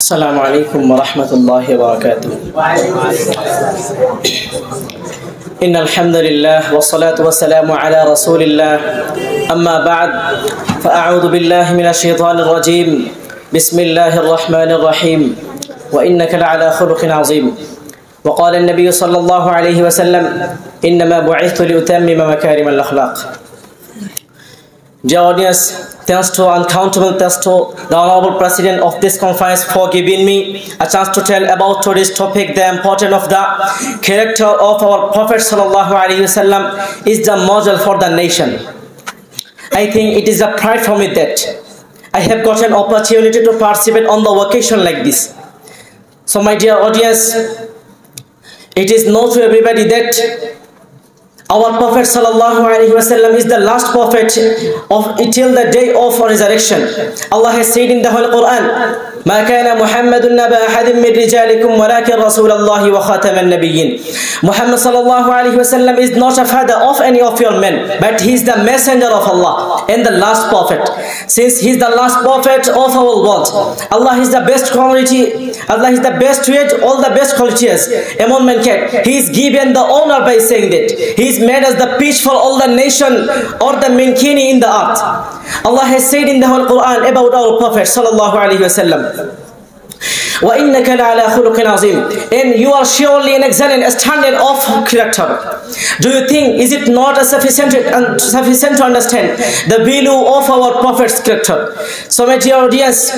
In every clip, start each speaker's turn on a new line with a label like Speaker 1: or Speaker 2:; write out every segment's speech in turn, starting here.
Speaker 1: السلام عليكم ورحمة الله وبركاته. إن الحمد لله والصلاة والسلام على رسول الله. أما بعد فأعوذ بالله من الشيطان الرجيم. بسم الله الرحمن الرحيم. وإنك لعلى خلق عظيم. وقال النبي صلى الله عليه وسلم إنما بعثت لأتمم مكارم الأخلاق. Dear audience, thanks to uncountable thanks to the Honorable President of this conference for giving me a chance to tell about today's topic. The importance of the character of our Prophet Sallallahu Alaihi Wasallam is the model for the nation. I think it is a pride for me that I have got an opportunity to participate on the occasion like this. So my dear audience, it is known to everybody that our Prophet Sallallahu Alaihi Wasallam is the last prophet till the day of resurrection. Allah has said in the Holy Quran, ما كان محمد نبأ أحد من رجالكم ولكن رسول الله وخاتم النبيين. Muhammad Sallallahu Alaihi Wasallam is not a father of any of your men, but he is the messenger of Allah and the last prophet. Since he is the last prophet of our world, Allah is the best quality, Allah is the best with all the best qualities among mankind. He is given the honor by saying that he is made as the peace for all the nation or the mankind in the earth. Allah has said in the Holy Quran about our Prophet Sallallahu Alaihi Wasallam, وَإِنَّكَ لَعَلَى خُلُقٍ عَظِيمٍ, and you are surely an excellent standard of character. Do you think, is it not sufficient to understand the value of our Prophet's character? So my dear audience,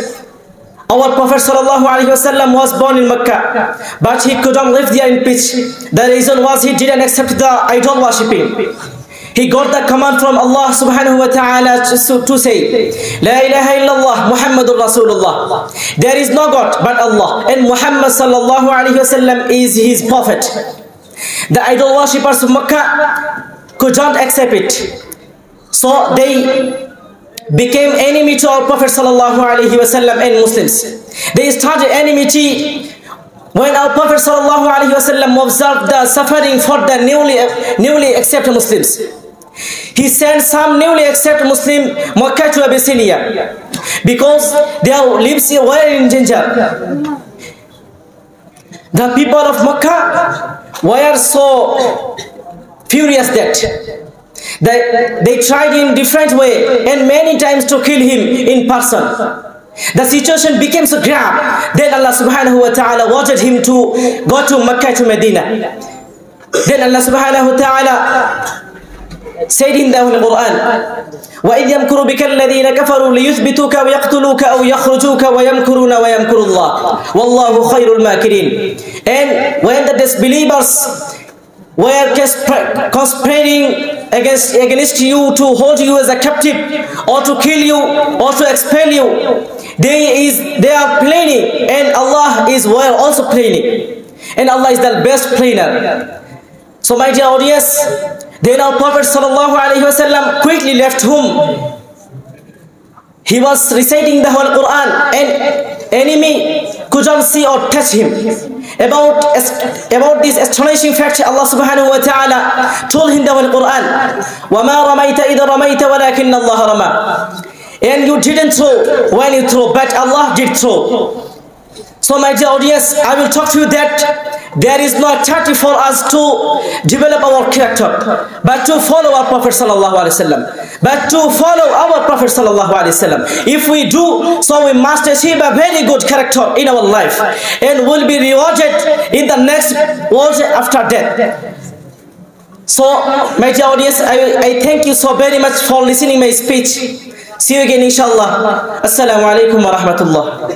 Speaker 1: our Prophet Sallallahu Alaihi Wasallam was born in Mecca, but he couldn't live there in peace. The reason was he didn't accept the idol worshipping. He got the command from Allah subhanahu wa ta'ala to say, La ilaha illallah Muhammadur Rasulullah. There is no God but Allah, and Muhammad Sallallahu Alaihi Wasallam is his prophet. The idol worshippers of Mecca couldn't accept it, so they became enemy to our Prophet Sallallahu Alaihi Wasallam and Muslims. They started enmity when our Prophet Sallallahu Alaihi Wasallam observed the suffering for the newly accepted Muslims. He sent some newly accepted Muslim Makkah to Abyssinia because their lives were in danger. The people of Makkah were so furious that they tried in different way and many times to kill him in person. The situation became so grave. Then Allah subhanahu wa ta'ala wanted him to go to Makkah to Medina. Then Allah subhanahu wa ta'ala said in the Holy Quran, وَإِذْ يَمْكُرُ بِكَ الَّذِينَ كَفَرُوا لِيُثْبِتُوكَ وَيَقْتُلُوكَ أَوْ يَخْرُجُوكَ وَيَمْكُرُونَ وَيَمْكُرُ اللَّهُ وَاللَّهُ خَيْرُ الْمَاكِرِينَ. And when the disbelievers were conspiring against you to hold you as a captive or to kill you or to expel you, they are planning, and Allah is also planning, and Allah is the best planner. So my dear audience, then our Prophet Sallallahu Alaihi Wasallam quickly left home. He was reciting the Holy Quran, and enemy couldn't see or touch him. About this astonishing fact, Allah Subhanahu wa Ta'ala told him the Holy Quran, وَمَا رَمَيْتَ إِذَا رَمَيْتَ وَلَكِنَّ اللَّهَ رَمَى. And you didn't throw when you throw, but Allah did throw. So my dear audience, I will talk to you that there is no activity for us to develop our character, but to follow our Prophet Sallallahu Alaihi Wasallam. But to follow our Prophet Sallallahu Alaihi Wasallam. If we do, so we must achieve a very good character in our life, and will be rewarded in the next world after death. So my dear audience, I thank you so very much for listening my speech. See you again inshallah. Assalamu alaikum wa rahmatullah.